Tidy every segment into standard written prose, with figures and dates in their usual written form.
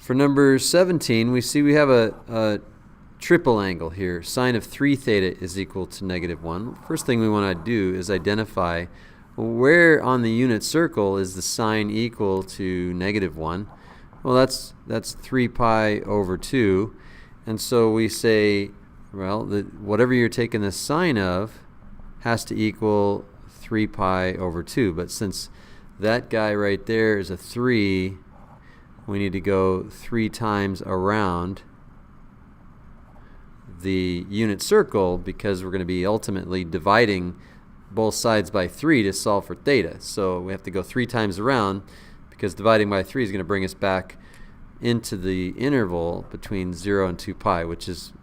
For number 17, we see we have a triple angle here. Sine of 3 theta is equal to -1. First thing we want to do is identify where on the unit circle is the sine equal to -1. Well, that's 3 pi over 2. And so we say, well, whatever you're taking the sine of has to equal 3 pi over 2. But since that guy right there is a 3, we need to go 3 times around the unit circle because we're going to be ultimately dividing both sides by 3 to solve for theta. So we have to go 3 times around because dividing by 3 is going to bring us back into the interval between 0 and 2 pi, which is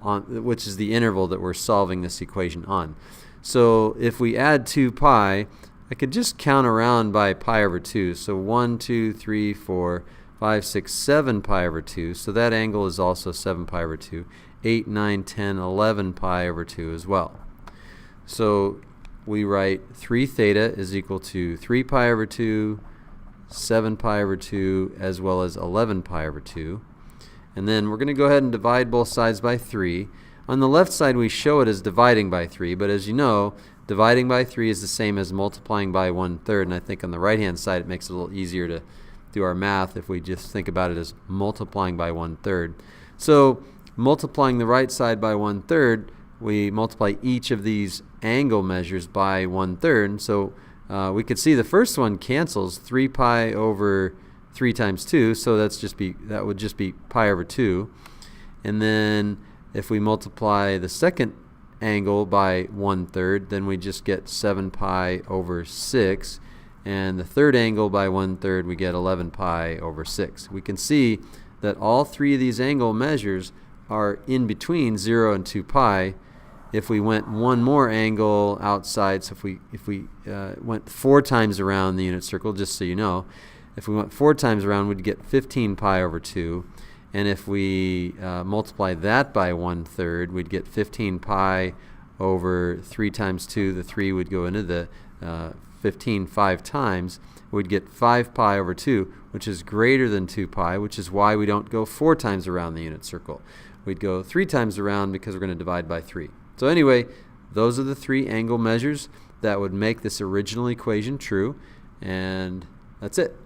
the interval that we're solving this equation on. So if we add 2 pi, I could just count around by pi over 2. So 1, 2, 3, 4, 5, 6, 7 pi over 2. So that angle is also 7 pi over 2. 8, 9, 10, 11 pi over 2 as well. So we write 3 theta is equal to 3 pi over 2, 7 pi over 2, as well as 11 pi over 2. And then we're going to go ahead and divide both sides by 3. On the left side, we show it as dividing by 3, but as you know, dividing by 3 is the same as multiplying by 1/3, and I think on the right-hand side it makes it a little easier to do our math if we just think about it as multiplying by 1/3. So multiplying the right side by 1/3, we multiply each of these angle measures by 1/3. So we could see the first one cancels 3 pi over 3 times 2, so that would just be pi over 2. And then if we multiply the second angle by 1/3, then we just get 7 pi over 6. And the third angle by 1/3, we get 11 pi over 6. We can see that all 3 of these angle measures are in between 0 and 2 pi. If we went one more angle outside, so if we went 4 times around the unit circle, just so you know, if we went 4 times around, we'd get 15 pi over 2. And if we multiply that by 1/3, we'd get 15 pi over 3 times 2. The 3 would go into the 15 5 times. We'd get 5 pi over 2, which is greater than 2 pi, which is why we don't go 4 times around the unit circle. We'd go 3 times around because we're going to divide by 3. So anyway, those are the 3 angle measures that would make this original equation true, and that's it.